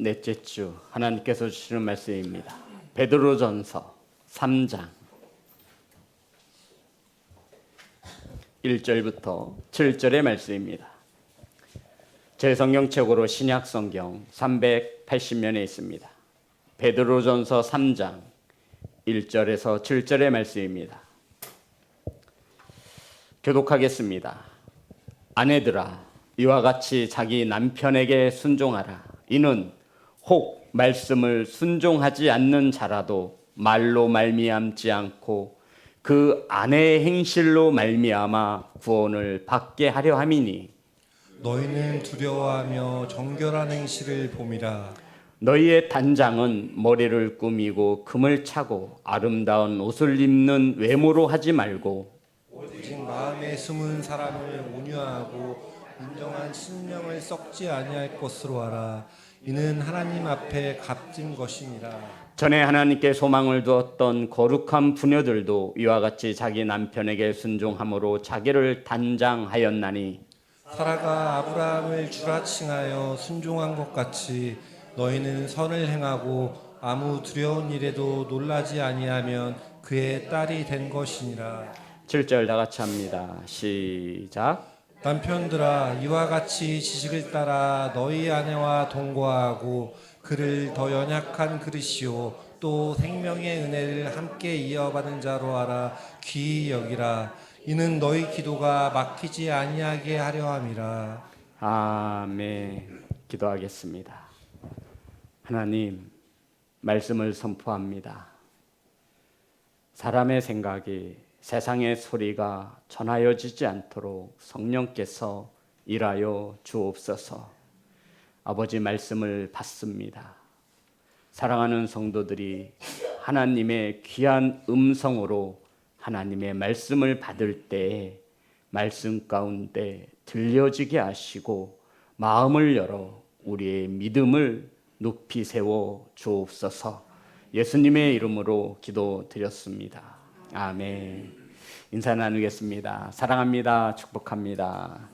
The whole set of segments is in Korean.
넷째 주 하나님께서 주시는 말씀입니다. 베드로전서 3장 1절부터 7절의 말씀입니다. 제 성경책으로 신약 성경 380면에 있습니다. 베드로전서 3장 1절에서 7절의 말씀입니다. 교독하겠습니다. 아내들아, 이와 같이 자기 남편에게 순종하라. 이는 혹 말씀을 순종하지 않는 자라도 말로 말미암지 않고 그 아내의 행실로 말미암아 구원을 받게 하려 함이니 너희는 두려워하며 정결한 행실을 봄이라. 너희의 단장은 머리를 꾸미고 금을 차고 아름다운 옷을 입는 외모로 하지 말고 오직 마음에 숨은 사람을 온유하고 인정한 신령을 썩지 아니할 것으로 하라. 이는 하나님 앞에 값진 것이니라. 전에 하나님께 소망을 두었던 거룩한 부녀들도 이와 같이 자기 남편에게 순종함으로 자기를 단장하였나니 사라가 아브라함을 주라칭하여 순종한 것 같이 너희는 선을 행하고 아무 두려운 일에도 놀라지 아니하면 그의 딸이 된 것이니라. 7절 다 같이 합니다. 시작. 남편들아, 이와 같이 지식을 따라 너희 아내와 동거하고 그를 더 연약한 그릇이요 또 생명의 은혜를 함께 이어받은 자로 하라. 귀히 여기라. 이는 너희 기도가 막히지 아니하게 하려 함이라. 아멘. 기도하겠습니다. 하나님, 말씀을 선포합니다. 사람의 생각이 세상의 소리가 전하여지지 않도록 성령께서 일하여 주옵소서. 아버지 말씀을 받습니다. 사랑하는 성도들이 하나님의 귀한 음성으로 하나님의 말씀을 받을 때에 말씀 가운데 들려지게 하시고 마음을 열어 우리의 믿음을 높이 세워 주옵소서. 예수님의 이름으로 기도드렸습니다. 아멘. 인사 나누겠습니다. 사랑합니다. 축복합니다.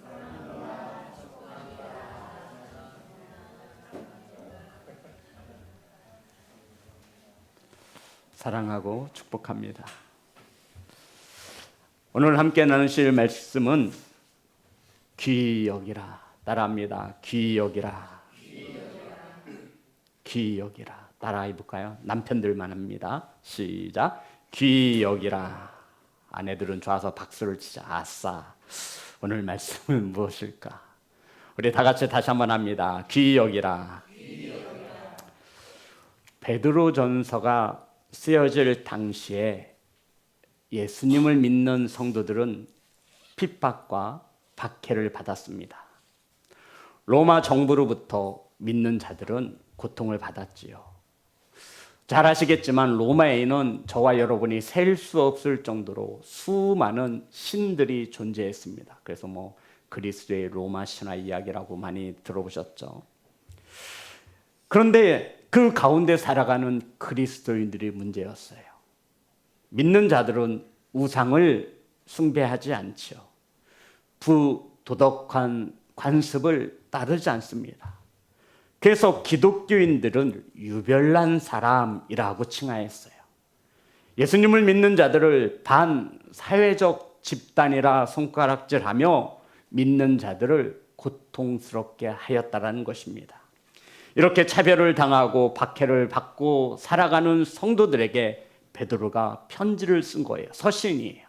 사랑하고 축복합니다. 오늘 함께 나누실 말씀은 귀히 여기라. 따라합니다. 귀히 여기라. 귀히 여기라. 따라해 볼까요? 남편들만 합니다. 시작. 귀히 여기라. 아내들은 좋아서 박수를 치자. 아싸. 오늘 말씀은 무엇일까? 우리 다 같이 다시 한번 합니다. 귀히 여기라. 베드로전서가 쓰여질 당시에 예수님을 믿는 성도들은 핍박과 박해를 받았습니다. 로마 정부로부터 믿는 자들은 고통을 받았지요. 잘 아시겠지만 로마에는 저와 여러분이 셀 수 없을 정도로 수많은 신들이 존재했습니다. 그래서 그리스도의 로마 신화 이야기라고 많이 들어보셨죠. 그런데 그 가운데 살아가는 그리스도인들이 문제였어요. 믿는 자들은 우상을 숭배하지 않죠. 부도덕한 관습을 따르지 않습니다. 그래서 기독교인들은 유별난 사람이라고 칭하였어요. 예수님을 믿는 자들을 반사회적 집단이라 손가락질하며 믿는 자들을 고통스럽게 하였다라는 것입니다. 이렇게 차별을 당하고 박해를 받고 살아가는 성도들에게 베드로가 편지를 쓴 거예요. 서신이에요.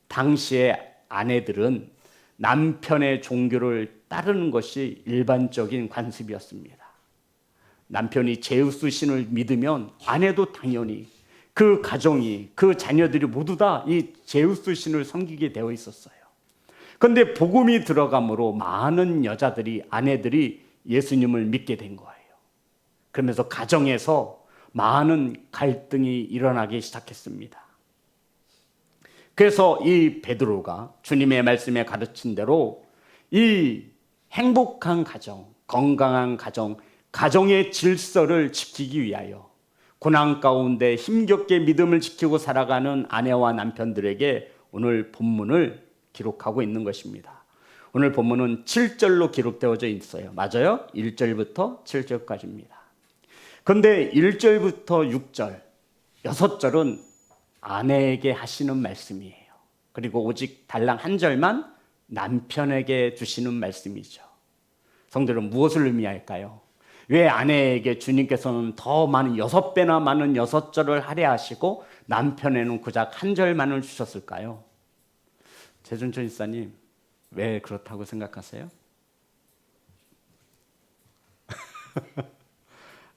당시의 아내들은 남편의 종교를 따르는 것이 일반적인 관습이었습니다. 남편이 제우스 신을 믿으면 아내도 당연히 그 가정이, 그 자녀들이 모두 다 이 제우스 신을 섬기게 되어 있었어요. 그런데 복음이 들어감으로 많은 여자들이, 아내들이 예수님을 믿게 된 거예요. 그러면서 가정에서 많은 갈등이 일어나기 시작했습니다. 그래서 이 베드로가 주님의 말씀에 가르친 대로 이 행복한 가정, 건강한 가정, 가정의 질서를 지키기 위하여 고난 가운데 힘겹게 믿음을 지키고 살아가는 아내와 남편들에게 오늘 본문을 기록하고 있는 것입니다. 오늘 본문은 7절로 기록되어져 있어요. 맞아요? 1절부터 7절까지입니다. 그런데 1절부터 6절, 6절은 아내에게 하시는 말씀이에요. 그리고 오직 달랑 한 절만 남편에게 주시는 말씀이죠. 성도 여러분, 무엇을 의미할까요? 왜 아내에게 주님께서는 더 많은 6배나 많은 6절을 하려 하시고 남편에는 고작 한 절만을 주셨을까요? 최준천 집사님, 왜 그렇다고 생각하세요?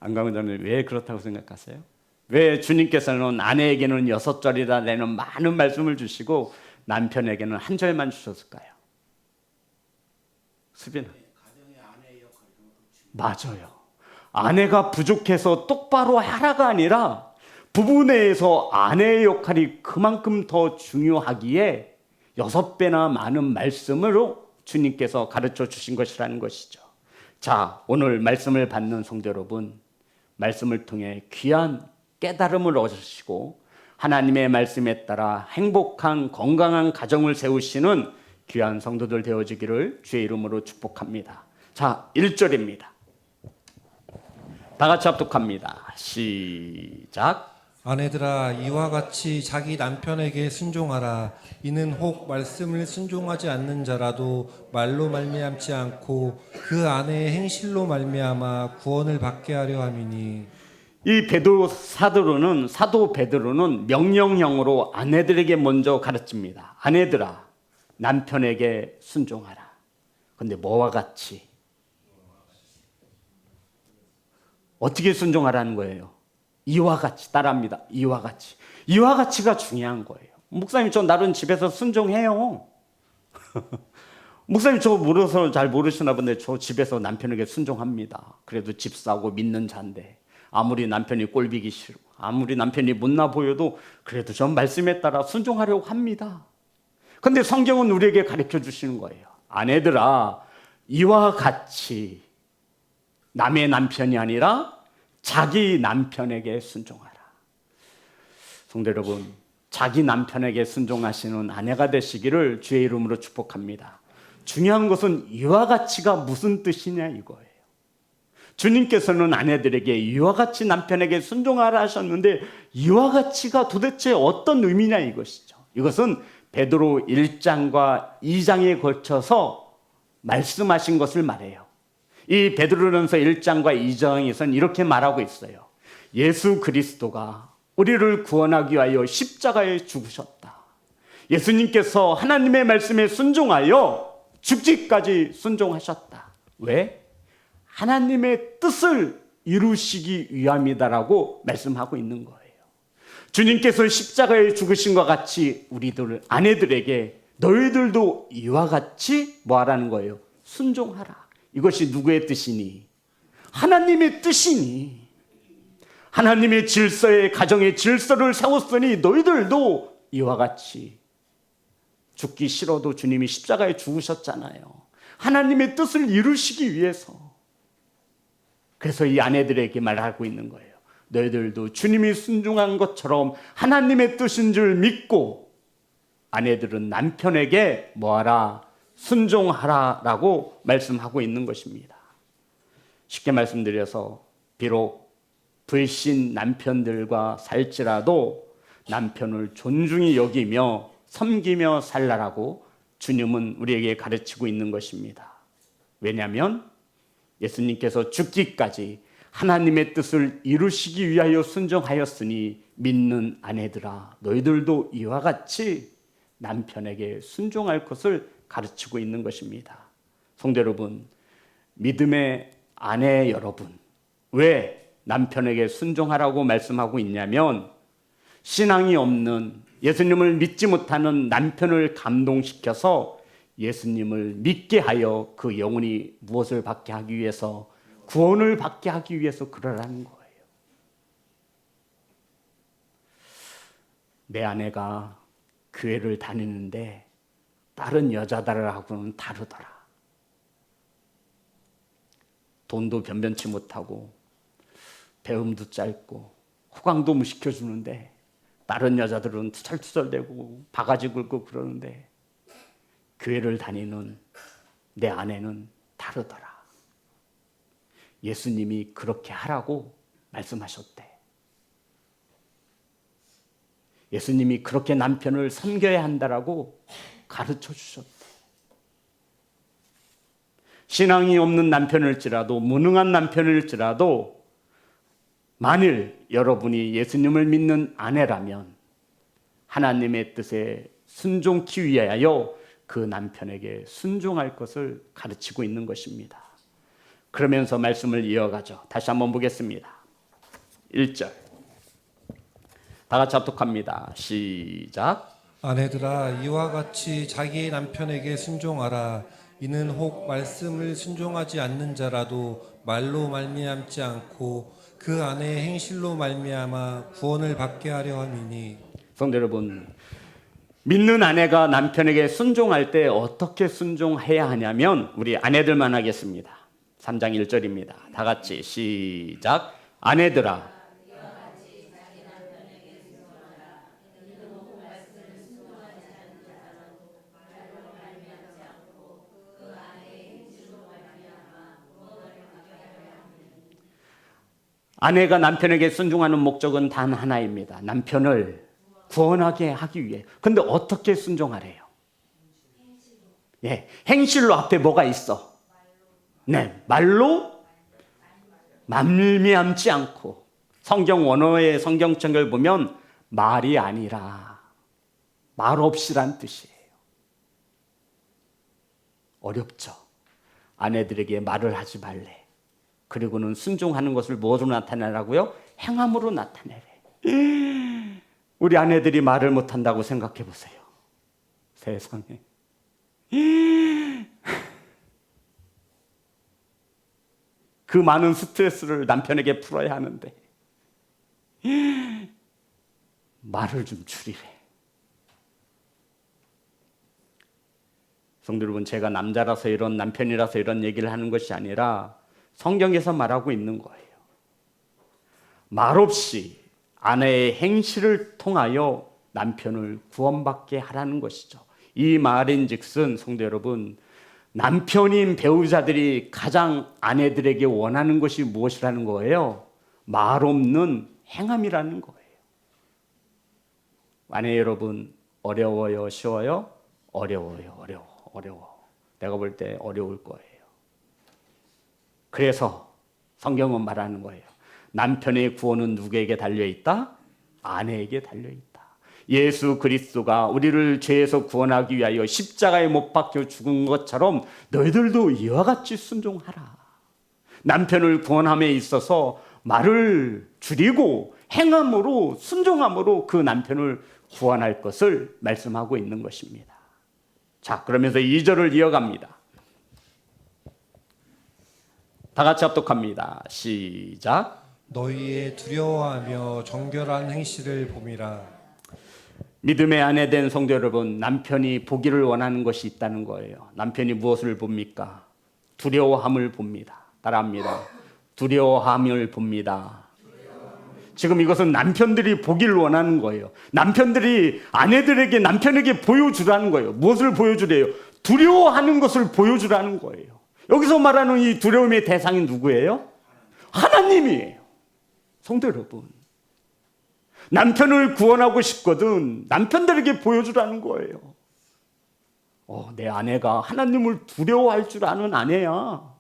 안강원장님, 왜 그렇다고 생각하세요? 왜 주님께서는 아내에게는 6절이나 되는 많은 말씀을 주시고 남편에게는 한 절만 주셨을까요? 수빈아, 맞아요. 아내가 부족해서 똑바로 하라가 아니라 부부 내에서 아내의 역할이 그만큼 더 중요하기에 6배나 많은 말씀으로 주님께서 가르쳐 주신 것이라는 것이죠. 자, 오늘 말씀을 받는 성도 여러분, 말씀을 통해 귀한 깨달음을 얻으시고 하나님의 말씀에 따라 행복한 건강한 가정을 세우시는 귀한 성도들 되어지기를 주의 이름으로 축복합니다. 자, 1절입니다. 다 같이 합독합니다. 시작. 아내들아 이와 같이 자기 남편에게 순종하라. 이는 혹 말씀을 순종하지 않는 자라도 말로 말미암지 않고 그 아내의 행실로 말미암아 구원을 받게 하려 함이니. 이 사도 베드로는 명령형으로 아내들에게 먼저 가르칩니다. 아내들아, 남편에게 순종하라. 근데 뭐와 같이? 어떻게 순종하라는 거예요? 이와 같이 따라합니다. 이와 같이. 이와 같이가 중요한 거예요. 목사님, 저 나름 집에서 순종해요. 목사님, 저 모르서 잘 모르시나 본데 저 집에서 남편에게 순종합니다. 그래도 집사고 믿는 자인데 아무리 남편이 꼴보기 싫고 아무리 남편이 못나 보여도 그래도 전 말씀에 따라 순종하려고 합니다. 근데 성경은 우리에게 가르쳐 주시는 거예요. 아내들아, 이와 같이 남의 남편이 아니라 자기 남편에게 순종하라. 성도 여러분, 자기 남편에게 순종하시는 아내가 되시기를 주의 이름으로 축복합니다. 중요한 것은 이와 같이가 무슨 뜻이냐 이거예요. 주님께서는 아내들에게 이와 같이 남편에게 순종하라 하셨는데 이와 같이가 도대체 어떤 의미냐 이것이죠. 이것은 베드로 1장과 2장에 걸쳐서 말씀하신 것을 말해요. 이 베드로전서 1장과 2장에서는 이렇게 말하고 있어요. 예수 그리스도가 우리를 구원하기 위하여 십자가에 죽으셨다. 예수님께서 하나님의 말씀에 순종하여 죽기까지 순종하셨다. 왜? 하나님의 뜻을 이루시기 위함이다라고 말씀하고 있는 거예요. 주님께서 십자가에 죽으신 것 같이 우리들 아내들에게 너희들도 이와 같이 뭐 하라는 거예요? 순종하라. 이것이 누구의 뜻이니? 하나님의 뜻이니. 하나님의 질서에 가정의 질서를 세웠으니 너희들도 이와 같이 죽기 싫어도 주님이 십자가에 죽으셨잖아요. 하나님의 뜻을 이루시기 위해서. 그래서 이 아내들에게 말하고 있는 거예요. 너희들도 주님이 순종한 것처럼 하나님의 뜻인 줄 믿고 아내들은 남편에게 뭐하라? 순종하라라고 말씀하고 있는 것입니다. 쉽게 말씀드려서 비록 불신 남편들과 살지라도 남편을 존중히 여기며 섬기며 살라라고 주님은 우리에게 가르치고 있는 것입니다. 왜냐하면 예수님께서 죽기까지 하나님의 뜻을 이루시기 위하여 순종하였으니 믿는 아내들아 너희들도 이와 같이 남편에게 순종할 것을 가르치고 있는 것입니다. 성도 여러분, 믿음의 아내 여러분, 왜 남편에게 순종하라고 말씀하고 있냐면 신앙이 없는 예수님을 믿지 못하는 남편을 감동시켜서 예수님을 믿게 하여 그 영혼이 무엇을 받게 하기 위해서 구원을 받게 하기 위해서 그러라는 거예요. 내 아내가 교회를 다니는데 다른 여자들하고는 다르더라. 돈도 변변치 못하고 배움도 짧고 호강도 못 시켜주는데 다른 여자들은 투덜투덜대고 바가지 긁고 그러는데 교회를 다니는 내 아내는 다르더라. 예수님이 그렇게 하라고 말씀하셨대. 예수님이 그렇게 남편을 섬겨야 한다라고 가르쳐 주셨대. 신앙이 없는 남편일지라도, 무능한 남편일지라도, 만일 여러분이 예수님을 믿는 아내라면 하나님의 뜻에 순종치 위하여 그 남편에게 순종할 것을 가르치고 있는 것입니다. 그러면서 말씀을 이어가죠. 다시 한번 보겠습니다. 1절 다 같이 합독합니다. 시작. 아내들아 이와 같이 자기 남편에게 순종하라. 이는 혹 말씀을 순종하지 않는 자라도 말로 말미암지 않고 그 아내의 행실로 말미암아 구원을 받게 하려 함이니. 성도 여러분, 믿는 아내가 남편에게 순종할 때 어떻게 순종해야 하냐면 우리 아내들만 하겠습니다. 3장 1절입니다. 다 같이 시작. 아내들아 아내가 남편에게 순종하는 목적은 단 하나입니다. 남편을 구원하게 하기 위해. 근데 어떻게 순종하래요? 예, 행실로 앞에 뭐가 있어? 네, 말로 말미암지 않고. 성경 원어의 성경책을 보면 말이 아니라 말 없이란 뜻이에요. 어렵죠. 아내들에게 말을 하지 말래. 그리고는 순종하는 것을 무엇으로 나타내라고요? 행함으로 나타내래. 우리 아내들이 말을 못한다고 생각해 보세요. 세상에. 그 많은 스트레스를 남편에게 풀어야 하는데 말을 좀 줄이래. 성도 여러분, 제가 남자라서 이런, 남편이라서 이런 얘기를 하는 것이 아니라 성경에서 말하고 있는 거예요. 말없이 아내의 행실을 통하여 남편을 구원받게 하라는 것이죠. 이 말인즉슨 성도 여러분, 남편인 배우자들이 가장 아내들에게 원하는 것이 무엇이라는 거예요? 말 없는 행함이라는 거예요. 아내 여러분, 어려워요? 쉬워요? 어려워요. 어려워. 내가 볼 때 어려울 거예요. 그래서 성경은 말하는 거예요. 남편의 구원은 누구에게 달려있다? 아내에게 달려있다. 예수 그리스도가 우리를 죄에서 구원하기 위하여 십자가에 못 박혀 죽은 것처럼 너희들도 이와 같이 순종하라. 남편을 구원함에 있어서 말을 줄이고 행함으로, 순종함으로 그 남편을 구원할 것을 말씀하고 있는 것입니다. 자, 그러면서 2절을 이어갑니다. 다 같이 합독합니다. 시작. 너희의 두려워하며 정결한 행실을 봄이라. 믿음의 아내 된 성도 여러분, 남편이 보기를 원하는 것이 있다는 거예요. 남편이 무엇을 봅니까? 두려워함을 봅니다. 따라합니다. 두려워함을 봅니다. 지금 이것은 남편들이 보기를 원하는 거예요. 남편들이 아내들에게, 남편에게 보여주라는 거예요. 무엇을 보여주래요? 두려워하는 것을 보여주라는 거예요. 여기서 말하는 이 두려움의 대상이 누구예요? 하나님이에요. 성도 여러분, 남편을 구원하고 싶거든 남편들에게 보여주라는 거예요. 내 아내가 하나님을 두려워할 줄 아는 아내야.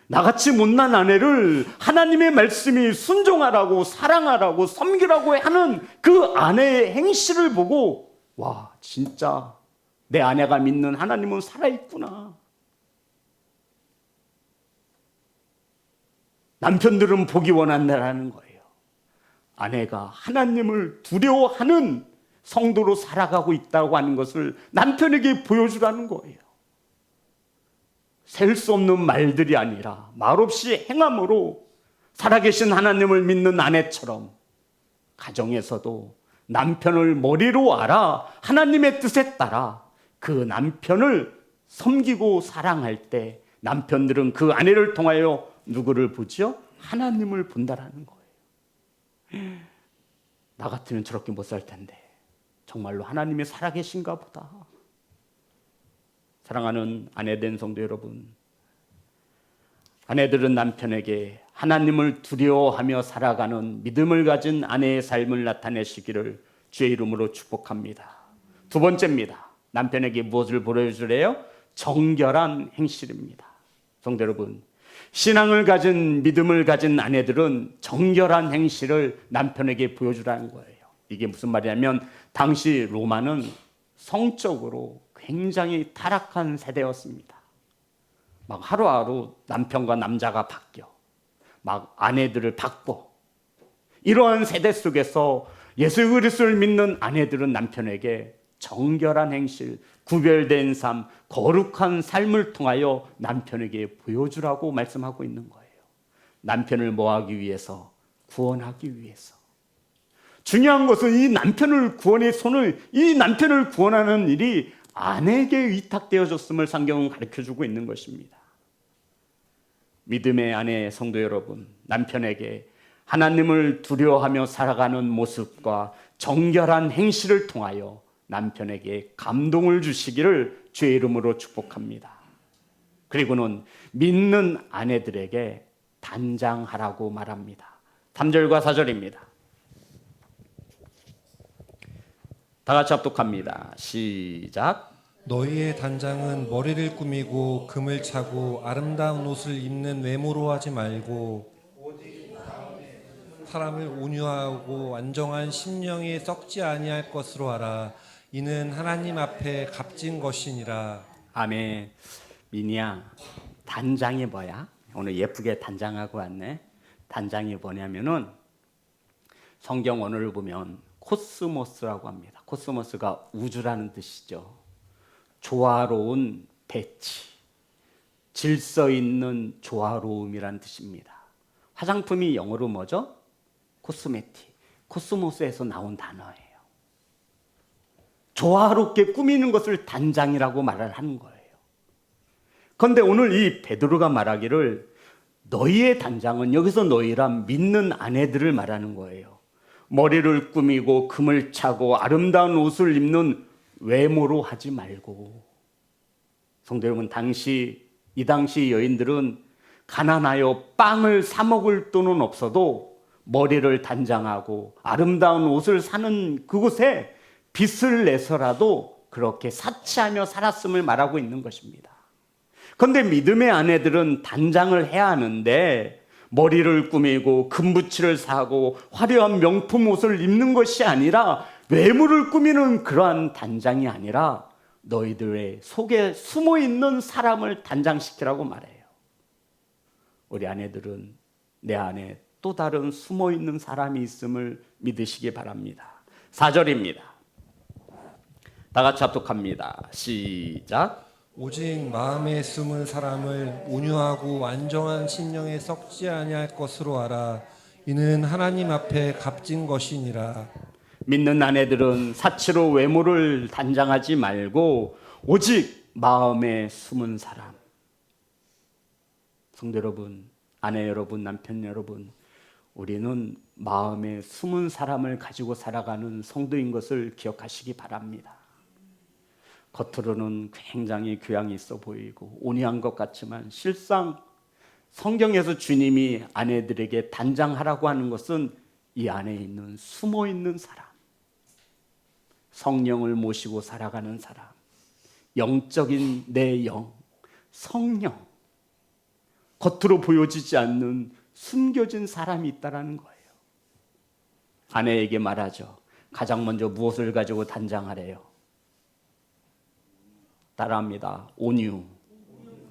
나같이 못난 아내를 하나님의 말씀이 순종하라고, 사랑하라고, 섬기라고 하는 그 아내의 행실을 보고, 와, 진짜 내 아내가 믿는 하나님은 살아있구나. 남편들은 보기 원한다라는 거예요. 아내가 하나님을 두려워하는 성도로 살아가고 있다고 하는 것을 남편에게 보여주라는 거예요. 셀 수 없는 말들이 아니라 말없이 행함으로 살아계신 하나님을 믿는 아내처럼 가정에서도 남편을 머리로 알아 하나님의 뜻에 따라 그 남편을 섬기고 사랑할 때 남편들은 그 아내를 통하여 누구를 보죠? 하나님을 본다라는 거예요. 나 같으면 저렇게 못 살 텐데 정말로 하나님이 살아계신가 보다. 사랑하는 아내된 성도 여러분, 아내들은 남편에게 하나님을 두려워하며 살아가는 믿음을 가진 아내의 삶을 나타내시기를 주의 이름으로 축복합니다. 두 번째입니다. 남편에게 무엇을 보여주래요? 정결한 행실입니다. 성도 여러분, 신앙을 가진 믿음을 가진 아내들은 정결한 행실을 남편에게 보여주라는 거예요. 이게 무슨 말이냐면 당시 로마는 성적으로 굉장히 타락한 세대였습니다. 막 하루하루 남편과 남자가 바뀌어 막 아내들을 바꿔. 이러한 세대 속에서 예수 그리스도를 믿는 아내들은 남편에게 정결한 행실, 구별된 삶, 거룩한 삶을 통하여 남편에게 보여주라고 말씀하고 있는 거예요. 남편을 뭐하기 위해서? 구원하기 위해서. 중요한 것은 이 남편을 구원하는 일이 아내에게 위탁되어졌음을 성경은 가르쳐주고 있는 것입니다. 믿음의 아내 성도 여러분, 남편에게 하나님을 두려워하며 살아가는 모습과 정결한 행실을 통하여 남편에게 감동을 주시기를 주의 이름으로 축복합니다. 그리고는 믿는 아내들에게 단장하라고 말합니다. 3절과 4절입니다. 다 같이 합독합니다. 시작. 너희의 단장은 머리를 꾸미고 금을 차고 아름다운 옷을 입는 외모로 하지 말고 사람을 온유하고 완정한 심령이 썩지 아니할 것으로 하라. 이는 하나님 앞에 값진 것이니라. 아멘. 미니야, 단장이 뭐야? 오늘 예쁘게 단장하고 왔네. 단장이 뭐냐면은 성경 언어를 보면 코스모스라고 합니다. 코스모스가 우주라는 뜻이죠. 조화로운 배치, 질서 있는 조화로움이라는 뜻입니다. 화장품이 영어로 뭐죠? 코스메틱. 코스모스에서 나온 단어예요. 조화롭게 꾸미는 것을 단장이라고 말을 하는 거예요. 그런데 오늘 이 베드로가 말하기를 너희의 단장은, 여기서 너희란 믿는 아내들을 말하는 거예요. 머리를 꾸미고 금을 차고 아름다운 옷을 입는 외모로 하지 말고. 성도 여러분, 이 당시 여인들은 가난하여 빵을 사 먹을 돈은 없어도 머리를 단장하고 아름다운 옷을 사는 그곳에 빚을 내서라도 그렇게 사치하며 살았음을 말하고 있는 것입니다. 그런데 믿음의 아내들은 단장을 해야 하는데 머리를 꾸미고 금붙이를 사고 화려한 명품 옷을 입는 것이 아니라, 외모를 꾸미는 그러한 단장이 아니라 너희들의 속에 숨어있는 사람을 단장시키라고 말해요. 우리 아내들은 내 안에 또 다른 숨어있는 사람이 있음을 믿으시기 바랍니다. 4절입니다. 다 같이 합독합니다. 시작. 오직 마음에 숨은 사람을 온유하고 완정한 심령에 썩지 아니할 것으로 하라. 이는 하나님 앞에 값진 것이니라. 믿는 아내들은 사치로 외모를 단장하지 말고 오직 마음에 숨은 사람. 성도 여러분, 아내 여러분, 남편 여러분, 우리는 마음에 숨은 사람을 가지고 살아가는 성도인 것을 기억하시기 바랍니다. 겉으로는 굉장히 교양이 있어 보이고 온유한 것 같지만 실상 성경에서 주님이 아내들에게 단장하라고 하는 것은 이 안에 있는 숨어있는 사람, 성령을 모시고 살아가는 사람, 영적인 내 영, 성령, 겉으로 보여지지 않는 숨겨진 사람이 있다는 거예요. 아내에게 말하죠. 가장 먼저 무엇을 가지고 단장하래요? 따라합니다. 온유,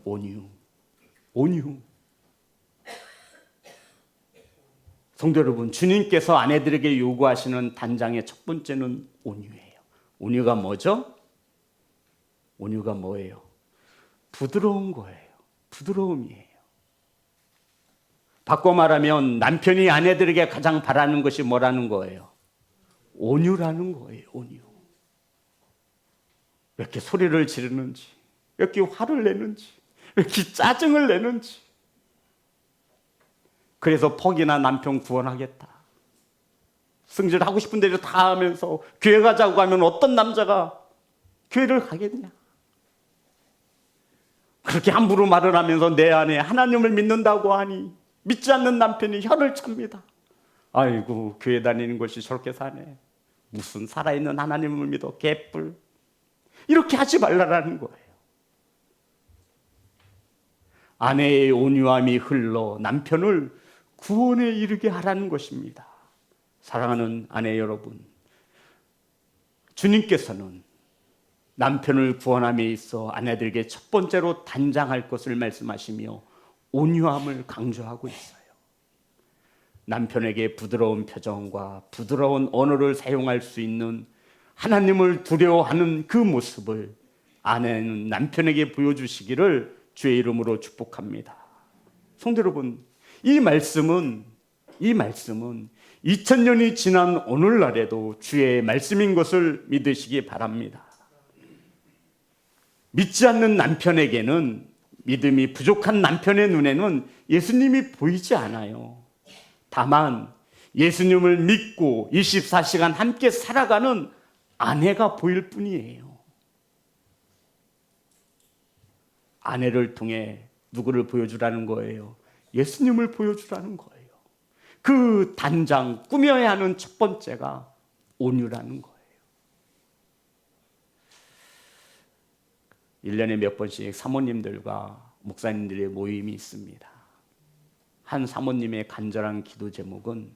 온유, 온유. 성도 여러분, 주님께서 아내들에게 요구하시는 단장의 첫 번째는 온유예요. 온유가 뭐죠? 온유가 뭐예요? 부드러운 거예요. 부드러움이에요. 바꿔 말하면 남편이 아내들에게 가장 바라는 것이 뭐라는 거예요? 온유라는 거예요. 온유. 왜 이렇게 소리를 지르는지, 왜 이렇게 화를 내는지, 왜 이렇게 짜증을 내는지. 그래서 퍽이나 남편 구원하겠다, 승질하고 싶은 대로 다 하면서 교회 가자고 하면 어떤 남자가 교회를 가겠냐? 그렇게 함부로 말을 하면서 내 안에 하나님을 믿는다고 하니 믿지 않는 남편이 혀를 찹니다. 아이고, 교회 다니는 것이 저렇게 사네. 무슨 살아있는 하나님을 믿어, 개뿔. 이렇게 하지 말라라는 거예요. 아내의 온유함이 흘러 남편을 구원에 이르게 하라는 것입니다. 사랑하는 아내 여러분, 주님께서는 남편을 구원함에 있어 아내들에게 첫 번째로 단장할 것을 말씀하시며 온유함을 강조하고 있어요. 남편에게 부드러운 표정과 부드러운 언어를 사용할 수 있는 하나님을 두려워하는 그 모습을 아내는 남편에게 보여주시기를 주의 이름으로 축복합니다. 성도 여러분, 이 말씀은 2000년이 지난 오늘날에도 주의 말씀인 것을 믿으시기 바랍니다. 믿지 않는 남편에게는, 믿음이 부족한 남편의 눈에는 예수님이 보이지 않아요. 다만 예수님을 믿고 24시간 함께 살아가는 아내가 보일 뿐이에요. 아내를 통해 누구를 보여주라는 거예요? 예수님을 보여주라는 거예요. 그 단장, 꾸며야 하는 첫 번째가 온유라는 거예요. 1년에 몇 번씩 사모님들과 목사님들의 모임이 있습니다. 한 사모님의 간절한 기도 제목은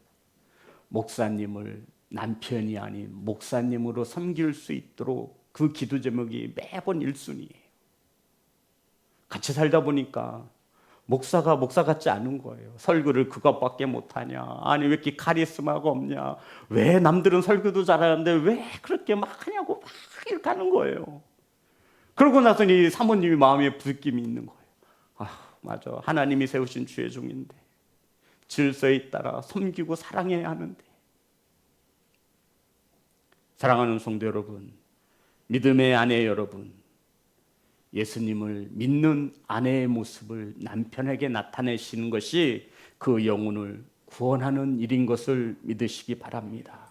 목사님을 남편이 아닌 목사님으로 섬길 수 있도록, 그 기도 제목이 매번 1순위예요. 같이 살다 보니까 목사가 목사 같지 않은 거예요. 설교를 그것밖에 못하냐, 아니 왜 이렇게 카리스마가 없냐, 왜 남들은 설교도 잘하는데 왜 그렇게 막 하냐고 막 이렇게 하는 거예요. 그러고 나서는 사모님이 마음에 불김이 있는 거예요. 아, 맞아, 하나님이 세우신 주의 종인데 질서에 따라 섬기고 사랑해야 하는데. 사랑하는 성도 여러분, 믿음의 아내 여러분, 예수님을 믿는 아내의 모습을 남편에게 나타내시는 것이 그 영혼을 구원하는 일인 것을 믿으시기 바랍니다.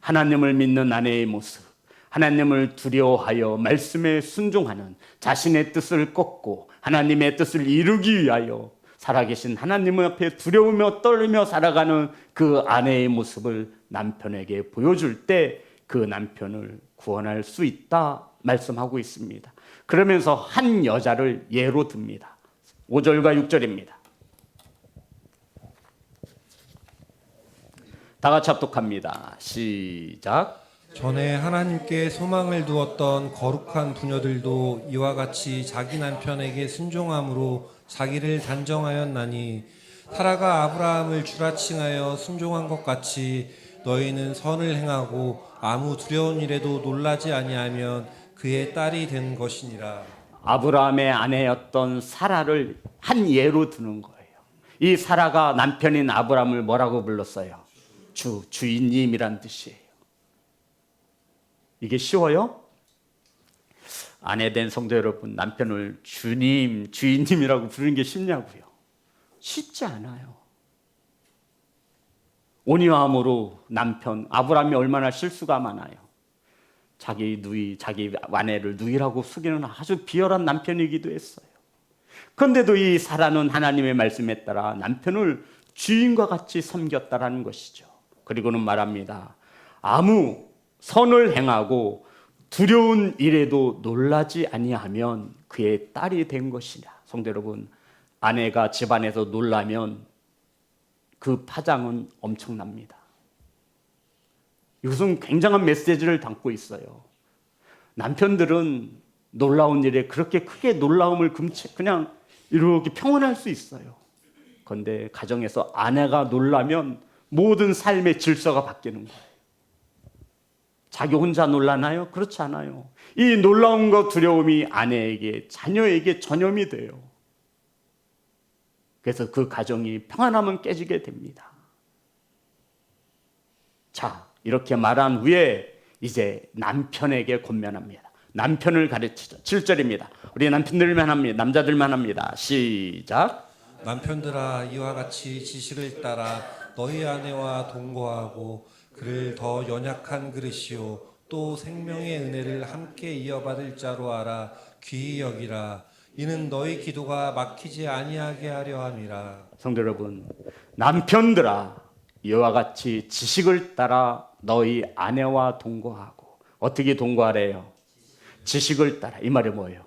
하나님을 믿는 아내의 모습, 하나님을 두려워하여 말씀에 순종하는, 자신의 뜻을 꺾고 하나님의 뜻을 이루기 위하여 살아계신 하나님 앞에 두려우며 떨며 살아가는 그 아내의 모습을 남편에게 보여줄 때 그 남편을 구원할 수 있다 말씀하고 있습니다. 그러면서 한 여자를 예로 듭니다. 5절과 6절입니다. 다 같이 합독합니다. 시작. 전에 하나님께 소망을 두었던 거룩한 부녀들도 이와 같이 자기 남편에게 순종함으로 자기를 단정하였나니, 사라가 아브라함을 주라칭하여 순종한 것 같이 너희는 선을 행하고 아무 두려운 일에도 놀라지 아니하면 그의 딸이 된 것이니라. 아브라함의 아내였던 사라를 한 예로 드는 거예요. 이 사라가 남편인 아브라함을 뭐라고 불렀어요? 주인님이란 뜻이에요. 이게 쉬워요? 아내 된 성도 여러분, 남편을 주님, 주인님이라고 부르는 게 쉽냐고요? 쉽지 않아요. 온유함으로 남편, 아브라함이 얼마나 실수가 많아요. 자기 누이, 자기 아내를 누이라고 속이는 아주 비열한 남편이기도 했어요. 그런데도 이 사라는 하나님의 말씀에 따라 남편을 주인과 같이 섬겼다라는 것이죠. 그리고는 말합니다. 아무 선을 행하고 두려운 일에도 놀라지 아니하면 그의 딸이 된 것이냐. 성도 여러분, 아내가 집안에서 놀라면 그 파장은 엄청납니다. 이것은 굉장한 메시지를 담고 있어요. 남편들은 놀라운 일에 그렇게 크게 놀라움을 금치 그냥 이렇게 평온할 수 있어요. 그런데 가정에서 아내가 놀라면 모든 삶의 질서가 바뀌는 거예요. 자기 혼자 놀라나요? 그렇지 않아요. 이 놀라움과 두려움이 아내에게, 자녀에게 전염이 돼요. 그래서 그 가정이 평안함은 깨지게 됩니다. 자, 이렇게 말한 후에 이제 남편에게 권면합니다. 남편을 가르치죠. 7절입니다. 우리 남편들만 합니다. 남자들만 합니다. 시작. 남편들아, 이와 같이 지식을 따라 너희 아내와 동거하고 그를 더 연약한 그릇이요 또 생명의 은혜를 함께 이어받을 자로 알아 귀히 여기라. 이는 너희 기도가 막히지 아니하게 하려 함이라. 성도 여러분, 남편들아 이와 같이 지식을 따라 너희 아내와 동거하고. 어떻게 동거하래요? 지식을 따라. 이 말이 뭐예요?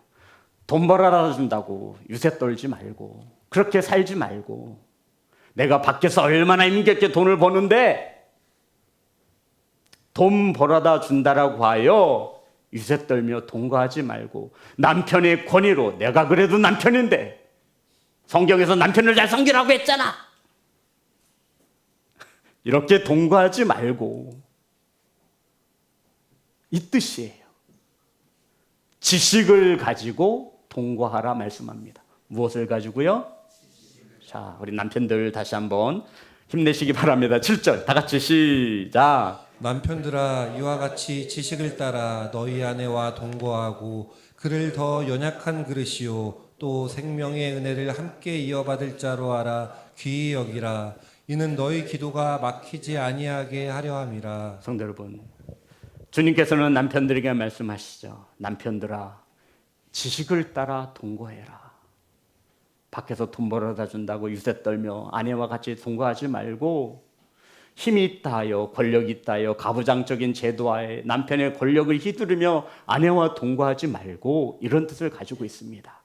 돈 벌어다 준다고 유세 떨지 말고, 그렇게 살지 말고, 내가 밖에서 얼마나 힘겹게 돈을 버는데 돈 벌어다 준다라고 하여 유세 떨며 동거하지 말고, 남편의 권위로, 내가 그래도 남편인데 성경에서 남편을 잘 섬기라고 했잖아, 이렇게 동거하지 말고, 이 뜻이에요. 지식을 가지고 동거하라 말씀합니다. 무엇을 가지고요? 자, 우리 남편들 다시 한번 힘내시기 바랍니다. 7절 다 같이 시작. 남편들아 이와 같이 지식을 따라 너희 아내와 동거하고 그를 더 연약한 그릇이요 또 생명의 은혜를 함께 이어받을 자로 알아 귀히 여기라. 이는 너희 기도가 막히지 아니하게 하려 함이라. 성도 여러분, 주님께서는 남편들에게 말씀하시죠. 남편들아 지식을 따라 동거해라. 밖에서 돈 벌어다 준다고 유세 떨며 아내와 같이 동거하지 말고, 힘이 있다 하여, 권력이 있다 하여 가부장적인 제도하에 남편의 권력을 휘두르며 아내와 동거하지 말고, 이런 뜻을 가지고 있습니다.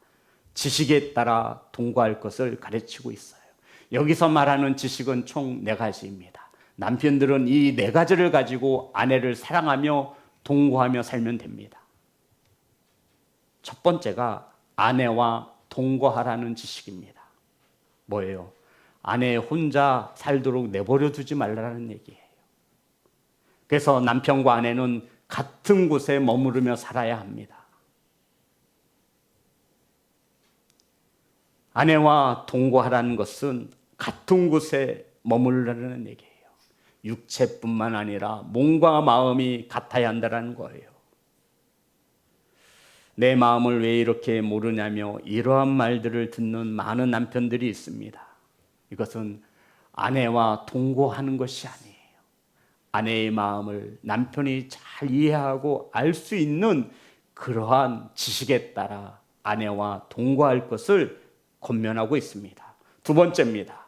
지식에 따라 동거할 것을 가르치고 있어요. 여기서 말하는 지식은 총 4가지입니다. 남편들은 이 4가지를 가지고 아내를 사랑하며 동거하며 살면 됩니다. 첫 번째가 아내와 동거하라는 지식입니다. 뭐예요? 아내 혼자 살도록 내버려 두지 말라는 얘기예요. 그래서 남편과 아내는 같은 곳에 머무르며 살아야 합니다. 아내와 동거하라는 것은 같은 곳에 머무르라는 얘기예요. 육체뿐만 아니라 몸과 마음이 같아야 한다는 거예요. 내 마음을 왜 이렇게 모르냐며 이러한 말들을 듣는 많은 남편들이 있습니다. 이것은 아내와 동거하는 것이 아니에요. 아내의 마음을 남편이 잘 이해하고 알 수 있는 그러한 지식에 따라 아내와 동거할 것을 권면하고 있습니다. 두 번째입니다.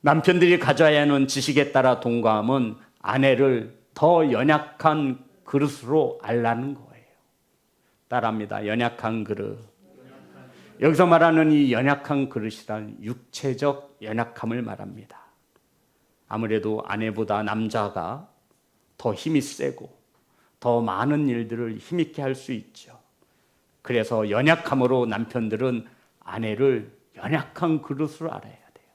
남편들이 가져야 하는 지식에 따라 동거함은 아내를 더 연약한 그릇으로 알라는 거예요. 따라합니다. 연약한 그릇. 여기서 말하는 이 연약한 그릇이란 육체적 연약함을 말합니다. 아무래도 아내보다 남자가 더 힘이 세고 더 많은 일들을 힘있게 할 수 있죠. 그래서 연약함으로 남편들은 아내를 연약한 그릇으로 알아야 돼요.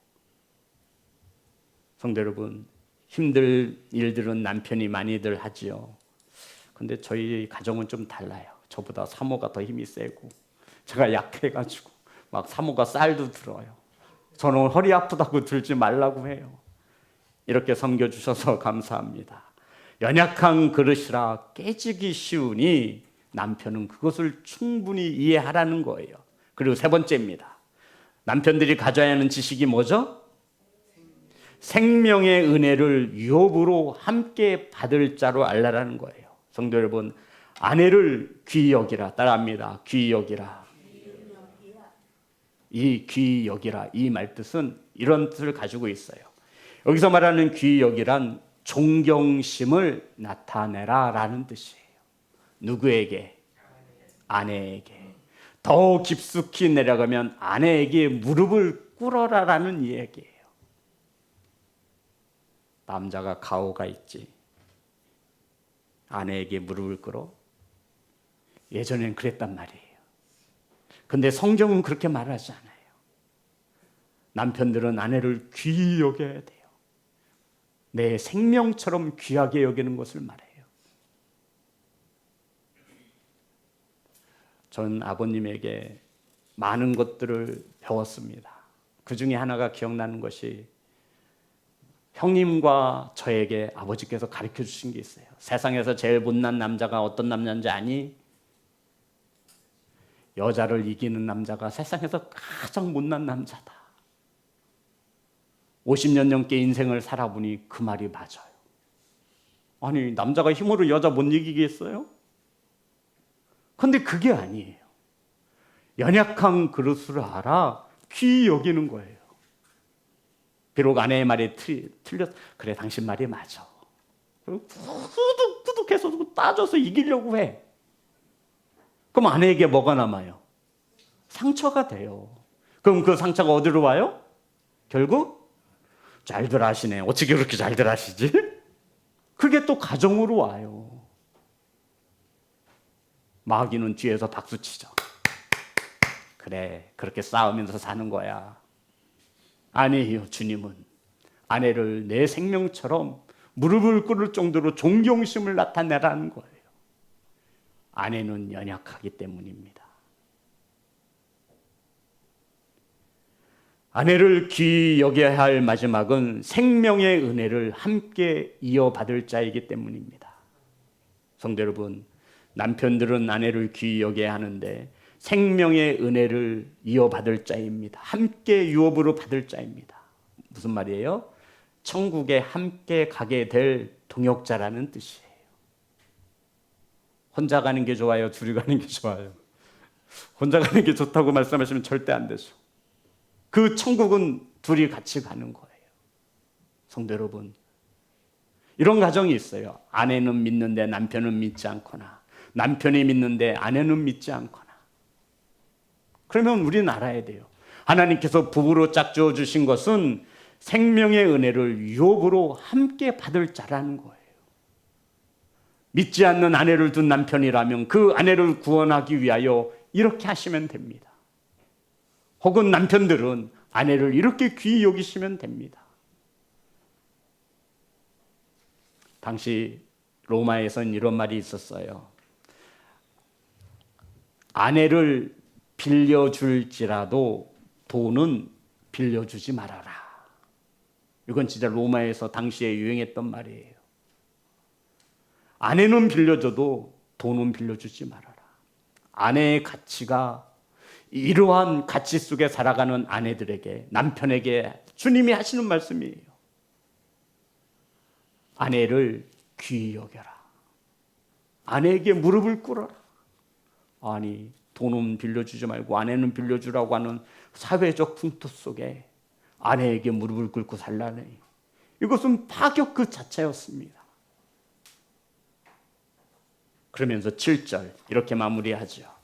성도 여러분, 힘들 일들은 남편이 많이들 하지요. 근데 저희 가정은 좀 달라요. 저보다 사모가 더 힘이 세고 제가 약해가지고 막 사모가 쌀도 들어요. 저는 허리 아프다고 들지 말라고 해요. 이렇게 섬겨주셔서 감사합니다. 연약한 그릇이라 깨지기 쉬우니 남편은 그것을 충분히 이해하라는 거예요. 그리고 세 번째입니다. 남편들이 가져야 하는 지식이 뭐죠? 생명의 은혜를 유업으로 함께 받을 자로 알라라는 거예요. 성도 여러분, 아내를 귀히 여기라. 따라합니다. 귀히 여기라. 이 귀히 여기라, 이 말뜻은 이런 뜻을 가지고 있어요. 여기서 말하는 귀히 여기란 존경심을 나타내라 라는 뜻이에요. 누구에게? 아내에게. 더 깊숙이 내려가면 아내에게 무릎을 꿇어라 라는 이야기예요. 남자가 가오가 있지, 아내에게 무릎을 꿇어? 예전엔 그랬단 말이에요. 근데 성경은 그렇게 말하지 않아요. 남편들은 아내를 귀히 여겨야 돼요. 내 생명처럼 귀하게 여기는 것을 말해요. 전 아버님에게 많은 것들을 배웠습니다. 그 중에 하나가 기억나는 것이, 형님과 저에게 아버지께서 가르쳐 주신 게 있어요. 세상에서 제일 못난 남자가 어떤 남자인지 아니? 여자를 이기는 남자가 세상에서 가장 못난 남자다. 50년 넘게 인생을 살아보니 그 말이 맞아요. 아니, 남자가 힘으로 여자 못 이기겠어요? 근데 그게 아니에요. 연약한 그릇을 알아 귀히 여기는 거예요. 비록 아내의 말이 틀렸, 그래 당신 말이 맞아. 꾸덕꾸덕해서 따져서 이기려고 해. 그럼 아내에게 뭐가 남아요? 상처가 돼요. 그럼 그 상처가 어디로 와요? 결국 잘들 하시네. 어떻게 그렇게 잘들 하시지? 그게 또 가정으로 와요. 마귀는 뒤에서 박수치죠. 그래, 그렇게 싸우면서 사는 거야. 아니에요. 주님은 아내를 내 생명처럼 무릎을 꿇을 정도로 존경심을 나타내라는 거예요. 아내는 연약하기 때문입니다. 아내를 귀히 여겨야 할 마지막은 생명의 은혜를 함께 이어받을 자이기 때문입니다. 성도 여러분, 남편들은 아내를 귀히 여겨야 하는데 생명의 은혜를 이어받을 자입니다. 함께 유업으로 받을 자입니다. 무슨 말이에요? 천국에 함께 가게 될 동역자라는 뜻이에요. 혼자 가는 게 좋아요? 둘이 가는 게 좋아요? 혼자 가는 게 좋다고 말씀하시면 절대 안 되죠. 그 천국은 둘이 같이 가는 거예요. 성도 여러분, 이런 가정이 있어요. 아내는 믿는데 남편은 믿지 않거나, 남편이 믿는데 아내는 믿지 않거나. 그러면 우리는 알아야 돼요. 하나님께서 부부로 짝지어 주신 것은 생명의 은혜를 유업으로 함께 받을 자라는 거예요. 믿지 않는 아내를 둔 남편이라면 그 아내를 구원하기 위하여 이렇게 하시면 됩니다. 혹은 남편들은 아내를 이렇게 귀히 여기시면 됩니다. 당시 로마에선 이런 말이 있었어요. 아내를 빌려줄지라도 돈은 빌려주지 말아라. 이건 진짜 로마에서 당시에 유행했던 말이에요. 아내는 빌려줘도 돈은 빌려주지 말아라. 아내의 가치가 이러한 가치 속에 살아가는 아내들에게, 남편에게 주님이 하시는 말씀이에요. 아내를 귀히 여겨라. 아내에게 무릎을 꿇어라. 아니, 돈은 빌려주지 말고 아내는 빌려주라고 하는 사회적 풍토 속에 아내에게 무릎을 꿇고 살라니, 이것은 파격 그 자체였습니다. 그러면서 7절 이렇게 마무리하죠.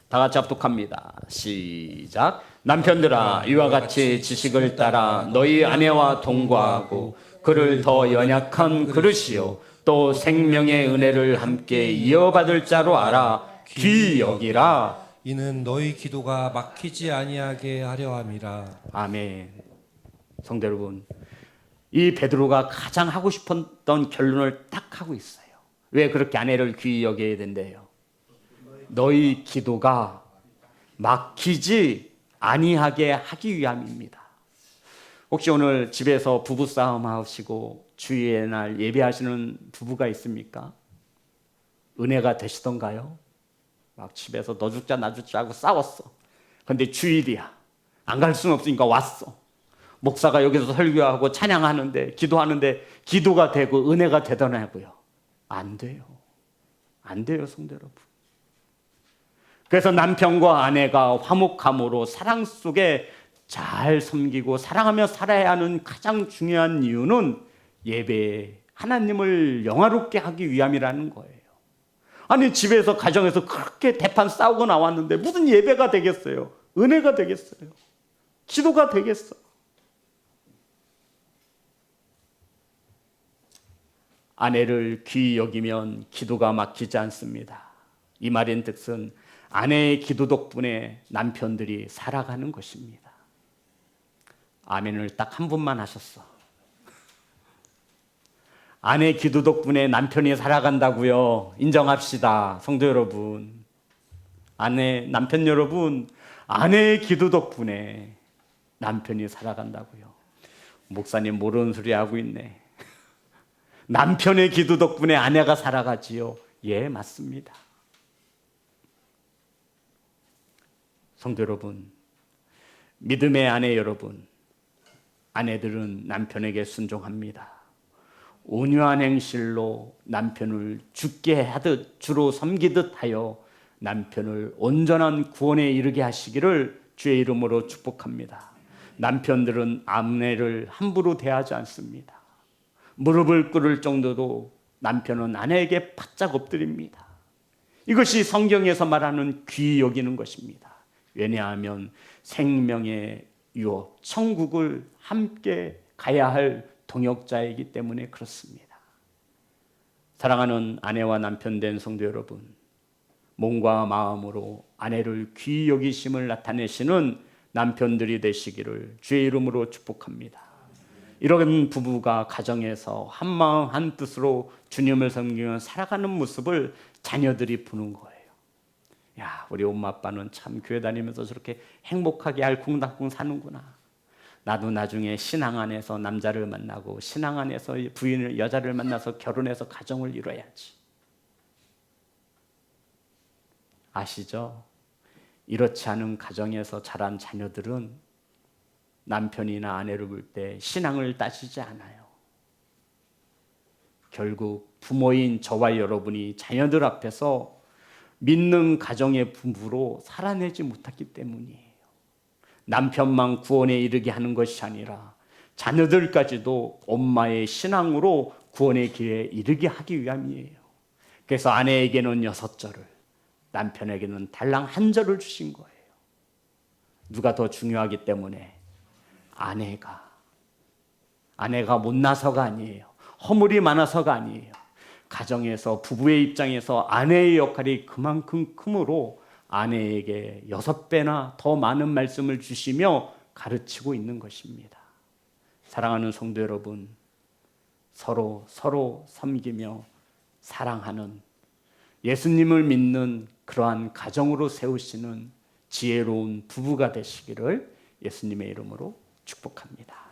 다 같이 합독합니다. 시작. 남편들아, 이와 같이 지식을 따라 너희 아내와 동거하고 그를 더 연약한 그릇이요 또 생명의 은혜를 함께 이어받을 자로 알아 귀히 여기라. 이는 너희 기도가 막히지 아니하게 하려 함이라. 아멘. 성도 여러분, 이 베드로가 가장 하고 싶었던 결론을 딱 하고 있어요. 왜 그렇게 아내를 귀히 여겨야 된대요? 너희 기도가 막히지 아니하게 하기 위함입니다. 혹시 오늘 집에서 부부싸움 하시고 주일의 날 예배하시는 부부가 있습니까? 은혜가 되시던가요? 막 집에서 너 죽자 나 죽자 하고 싸웠어. 근데 주일이야. 안 갈 수는 없으니까 왔어. 목사가 여기서 설교하고 찬양하는데, 기도하는데 기도가 되고 은혜가 되더냐고요? 안 돼요. 안 돼요, 성도 여러분. 그래서 남편과 아내가 화목함으로 사랑 속에 잘 섬기고 사랑하며 살아야 하는 가장 중요한 이유는 예배에 하나님을 영화롭게 하기 위함이라는 거예요. 아니, 집에서 가정에서 그렇게 대판 싸우고 나왔는데 무슨 예배가 되겠어요? 은혜가 되겠어요? 기도가 되겠어? 아내를 귀히 여기면 기도가 막히지 않습니다. 이 말의 뜻은 아내의 기도 덕분에 남편들이 살아가는 것입니다. 아멘을 딱 한 분만 하셨어. 아내 기도 덕분에 남편이 살아간다고요. 인정합시다. 성도 여러분, 남편 여러분, 아내의 기도 덕분에 남편이 살아간다고요. 목사님 모르는 소리 하고 있네. 남편의 기도 덕분에 아내가 살아가지요. 예, 맞습니다. 성도 여러분, 믿음의 아내 여러분, 아내들은 남편에게 순종합니다. 온유한 행실로 남편을 죽게 하듯 주로 섬기듯 하여 남편을 온전한 구원에 이르게 하시기를 주의 이름으로 축복합니다. 남편들은 아내를 함부로 대하지 않습니다. 무릎을 꿇을 정도도 남편은 아내에게 바짝 엎드립니다. 이것이 성경에서 말하는 귀히 여기는 것입니다. 왜냐하면 생명의 유업, 천국을 함께 가야 할 동역자이기 때문에 그렇습니다. 사랑하는 아내와 남편 된 성도 여러분, 몸과 마음으로 아내를 귀히 여기심을 나타내시는 남편들이 되시기를 주의 이름으로 축복합니다. 이런 부부가 가정에서 한마음 한뜻으로 주님을 섬기며 살아가는 모습을 자녀들이 보는 거예요. 야, 우리 엄마 아빠는 참 교회 다니면서 저렇게 행복하게 알콩달콩 사는구나. 나도 나중에 신앙 안에서 남자를 만나고 신앙 안에서 부인을 여자를 만나서 결혼해서 가정을 이뤄야지. 아시죠? 이렇지 않은 가정에서 자란 자녀들은 남편이나 아내를 볼 때 신앙을 따지지 않아요. 결국 부모인 저와 여러분이 자녀들 앞에서 믿는 가정의 부부로 살아내지 못했기 때문이에요. 남편만 구원에 이르게 하는 것이 아니라 자녀들까지도 엄마의 신앙으로 구원의 길에 이르게 하기 위함이에요. 그래서 아내에게는 6절을, 남편에게는 달랑 1절을 주신 거예요. 누가 더 중요하기 때문에 아내가 못나서가 아니에요. 허물이 많아서가 아니에요. 가정에서 부부의 입장에서 아내의 역할이 그만큼 크므로 아내에게 6배나 더 많은 말씀을 주시며 가르치고 있는 것입니다. 사랑하는 성도 여러분, 서로 섬기며 사랑하는, 예수님을 믿는 그러한 가정으로 세우시는 지혜로운 부부가 되시기를 예수님의 이름으로 축복합니다.